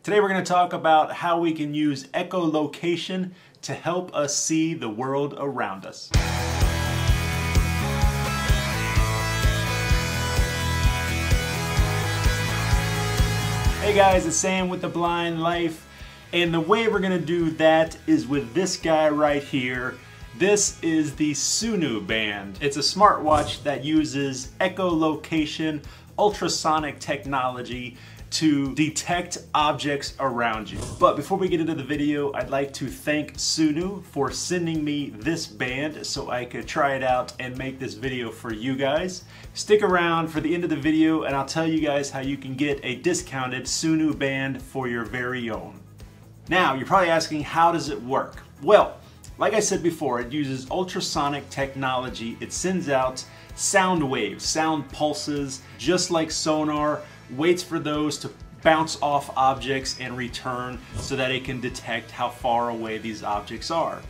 Today we're going to talk about how we can use echolocation to help us see the world around us. Hey guys, it's Sam with The Blind Life, and the way we're going to do that is with this guy right here. This is the Sunu Band. It's a smartwatch that uses echolocation, ultrasonic technology to detect objects around you. But before we get into the video, I'd like to thank Sunu for sending me this band so I could try it out and make this video for you guys. Stick around for the end of the video and I'll tell you guys how you can get a discounted Sunu Band for your very own. Now, you're probably asking, how does it work? Well, like I said before, it uses ultrasonic technology. It sends out sound waves, sound pulses, just like sonar, waits for those to bounce off objects and return so that it can detect how far away these objects are.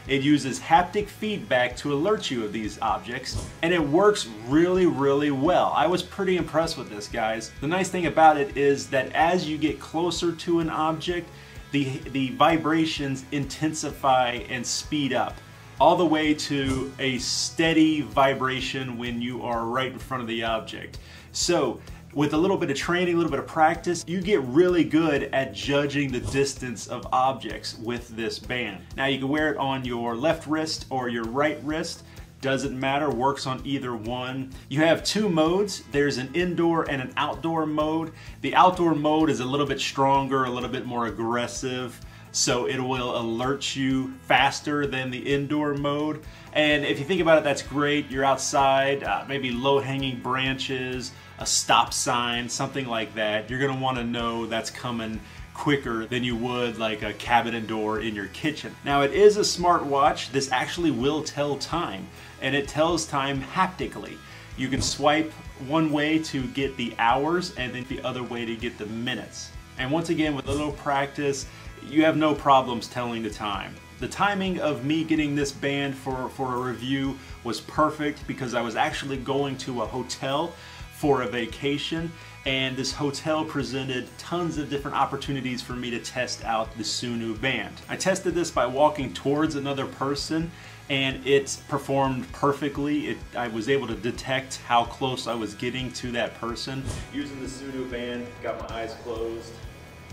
It uses haptic feedback to alert you of these objects, and it works really well. I was pretty impressed with this, guys. The nice thing about it is that as you get closer to an object, the vibrations intensify and speed up, all the way to a steady vibration when you are right in front of the object. So with a little bit of training, a little bit of practice, you get really good at judging the distance of objects with this band. Now you can wear it on your left wrist or your right wrist. Doesn't matter, works on either one. You have two modes. There's an indoor and an outdoor mode. The outdoor mode is a little bit stronger, a little bit more aggressive, so it will alert you faster than the indoor mode. And if you think about it, that's great. You're outside, maybe low-hanging branches, a stop sign, something like that. You're gonna wanna know that's coming quicker than you would like a cabinet door in your kitchen. Now, it is a smartwatch. This actually will tell time, and it tells time haptically. You can swipe one way to get the hours and then the other way to get the minutes. And once again, with a little practice, you have no problems telling the time. The timing of me getting this band for a review was perfect because I was actually going to a hotel for a vacation, and this hotel presented tons of different opportunities for me to test out the Sunu Band. I tested this by walking towards another person, and it performed perfectly. I was able to detect how close I was getting to that person. Using the Sunu Band, got my eyes closed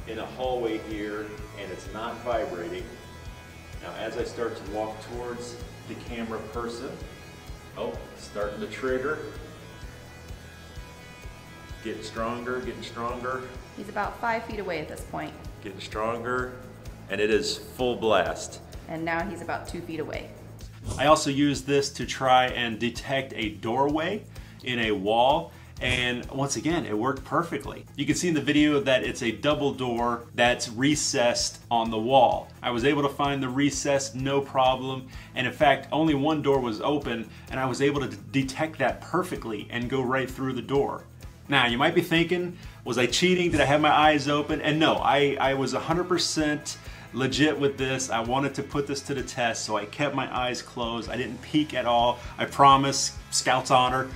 in a hallway here, and it's not vibrating. Now as I start to walk towards the camera person, oh, it's starting to trigger. Getting stronger, getting stronger. He's about 5 feet away at this point. Getting stronger, and it is full blast. And now he's about 2 feet away. I also used this to try and detect a doorway in a wall, and once again, it worked perfectly. You can see in the video that it's a double door that's recessed on the wall. I was able to find the recess, no problem, and in fact, only one door was open, and I was able to detect that perfectly and go right through the door. Now, you might be thinking, was I cheating? Did I have my eyes open? And no, I was 100% legit with this. I wanted to put this to the test, so I kept my eyes closed. I didn't peek at all. I promise, Scout's honor,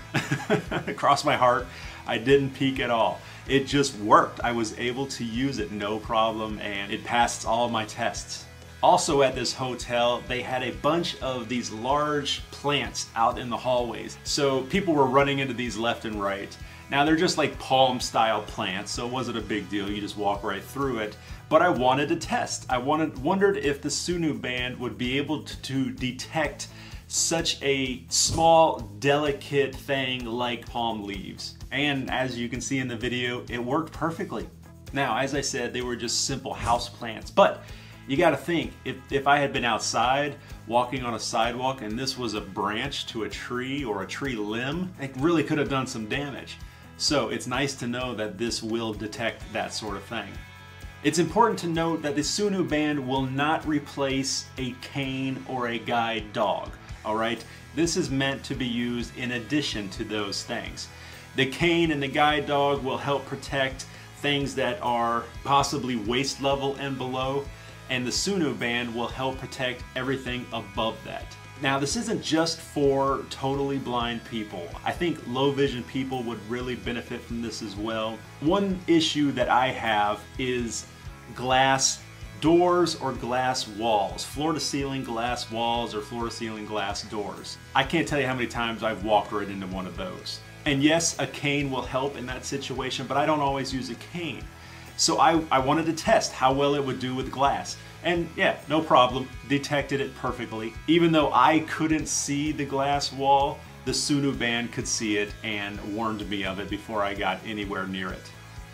across my heart, I didn't peek at all. It just worked. I was able to use it, no problem, and it passed all my tests. Also at this hotel, they had a bunch of these large plants out in the hallways. So people were running into these left and right. Now they're just like palm style plants, so it wasn't a big deal, you just walk right through it. But I wanted to test. I wondered if the Sunu Band would be able to detect such a small, delicate thing like palm leaves. And as you can see in the video, it worked perfectly. Now, as I said, they were just simple house plants, but you gotta think, if I had been outside walking on a sidewalk and this was a branch to a tree or a tree limb, it really could have done some damage. So it's nice to know that this will detect that sort of thing. It's important to note that the Sunu Band will not replace a cane or a guide dog, all right? This is meant to be used in addition to those things. The cane and the guide dog will help protect things that are possibly waist level and below, and the Sunu Band will help protect everything above that. Now, this isn't just for totally blind people. I think low vision people would really benefit from this as well. One issue that I have is glass doors or glass walls, floor-to-ceiling glass walls or floor-to-ceiling glass doors. I can't tell you how many times I've walked right into one of those. And yes, a cane will help in that situation, but I don't always use a cane. So I wanted to test how well it would do with glass. And yeah, no problem, detected it perfectly. Even though I couldn't see the glass wall, the Sunu Band could see it and warned me of it before I got anywhere near it.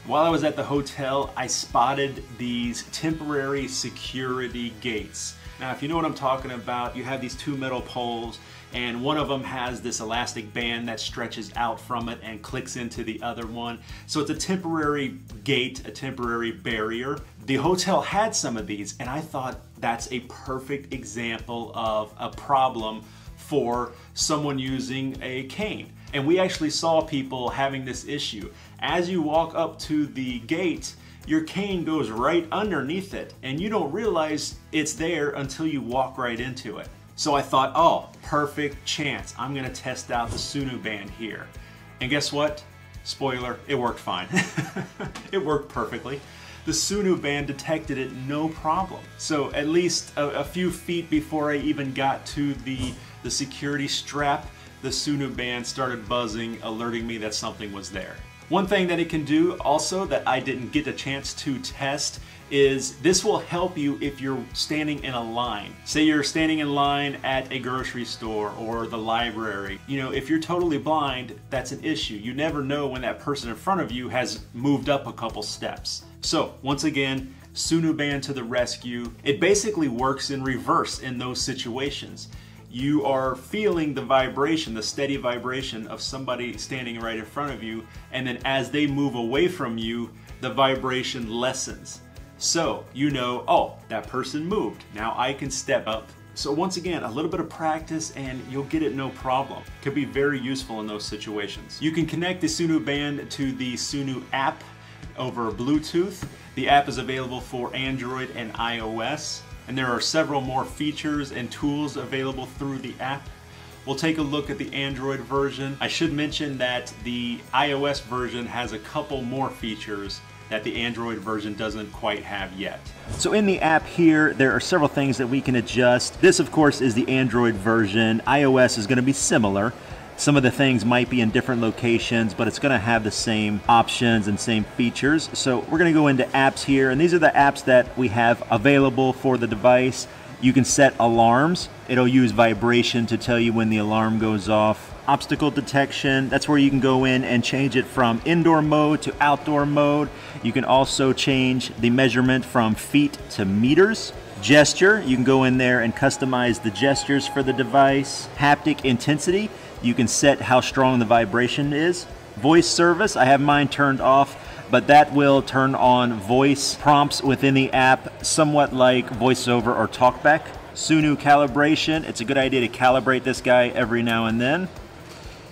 While I was at the hotel, I spotted these temporary security gates. Now, if you know what I'm talking about, you have these two metal poles, and one of them has this elastic band that stretches out from it and clicks into the other one. So it's a temporary gate, a temporary barrier. The hotel had some of these, and I thought that's a perfect example of a problem for someone using a cane. And we actually saw people having this issue. As you walk up to the gate, your cane goes right underneath it, and you don't realize it's there until you walk right into it. So I thought, oh, perfect chance. I'm gonna test out the Sunu Band here. And guess what? Spoiler, it worked fine. It worked perfectly. The Sunu Band detected it no problem. So at least a few feet before I even got to the security strap, the Sunu Band started buzzing, alerting me that something was there. One thing that it can do also that I didn't get a chance to test is this will help you if you're standing in a line. Say you're standing in line at a grocery store or the library. You know, if you're totally blind, that's an issue. You never know when that person in front of you has moved up a couple steps. So once again, Sunu Band to the rescue. It basically works in reverse in those situations. You are feeling the vibration, the steady vibration of somebody standing right in front of you, and then as they move away from you, the vibration lessens. So you know, oh, that person moved. Now I can step up. So once again, a little bit of practice and you'll get it no problem. Could be very useful in those situations. You can connect the Sunu Band to the Sunu app over Bluetooth. The app is available for Android and iOS. And there are several more features and tools available through the app. We'll take a look at the Android version. I should mention that the iOS version has a couple more features that the Android version doesn't quite have yet. So in the app here, there are several things that we can adjust. This, of course, is the Android version. iOS is going to be similar. Some of the things might be in different locations, but it's going to have the same options and same features. So we're going to go into apps here, and these are the apps that we have available for the device. You can set alarms. It'll use vibration to tell you when the alarm goes off. Obstacle detection, that's where you can go in and change it from indoor mode to outdoor mode. You can also change the measurement from feet to meters. Gesture, you can go in there and customize the gestures for the device. Haptic intensity, you can set how strong the vibration is. Voice service, I have mine turned off, but that will turn on voice prompts within the app, somewhat like VoiceOver or TalkBack. Sunu calibration, it's a good idea to calibrate this guy every now and then.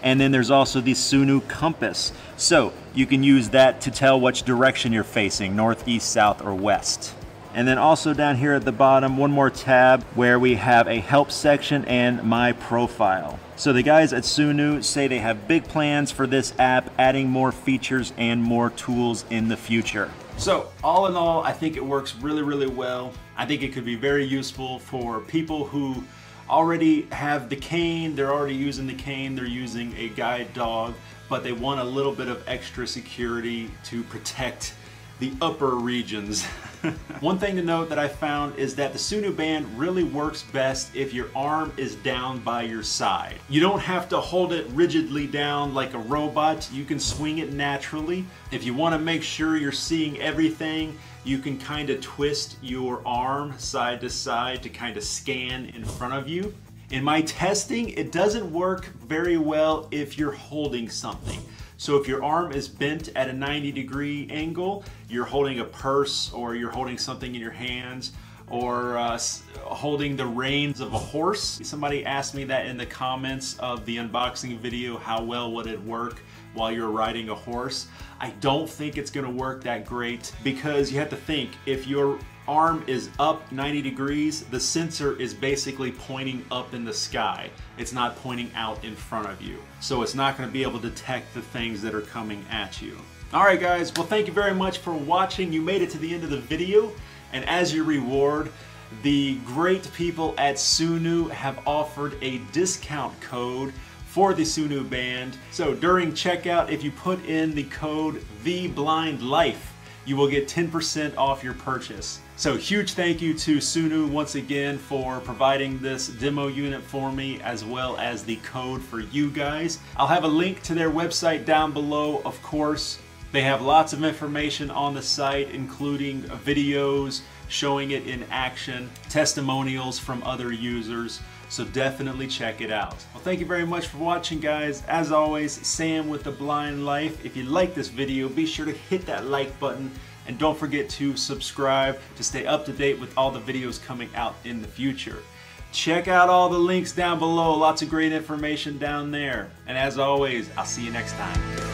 And then there's also the Sunu compass. So you can use that to tell which direction you're facing, north, east, south, or west. And then also down here at the bottom, one more tab where we have a help section and my profile. So the guys at Sunu say they have big plans for this app, adding more features and more tools in the future. So all in all, I think it works really, really well. I think it could be very useful for people who already have the cane, they're already using the cane, they're using a guide dog, but they want a little bit of extra security to protect the upper regions. One thing to note that I found is that the Sunu Band really works best if your arm is down by your side. You don't have to hold it rigidly down like a robot. You can swing it naturally. If you want to make sure you're seeing everything, you can kind of twist your arm side to side to kind of scan in front of you. In my testing, it doesn't work very well if you're holding something. So if your arm is bent at a 90-degree angle, you're holding a purse or you're holding something in your hands or holding the reins of a horse. Somebody asked me that in the comments of the unboxing video, how well would it work while you're riding a horse? I don't think it's gonna work that great because you have to think, if your arm is up 90 degrees, the sensor is basically pointing up in the sky. It's not pointing out in front of you. So it's not going to be able to detect the things that are coming at you. Alright guys, well thank you very much for watching. You made it to the end of the video, and as your reward, the great people at Sunu have offered a discount code for the Sunu Band. So during checkout, if you put in the code TheBlindLife, you will get 10% off your purchase. So huge thank you to Sunu once again for providing this demo unit for me, as well as the code for you guys. I'll have a link to their website down below, of course. They have lots of information on the site, including videos showing it in action, testimonials from other users, so definitely check it out. Well, thank you very much for watching, guys. As always, Sam with The Blind Life. If you like this video, be sure to hit that like button, and don't forget to subscribe to stay up to date with all the videos coming out in the future. Check out all the links down below, lots of great information down there. And as always, I'll see you next time.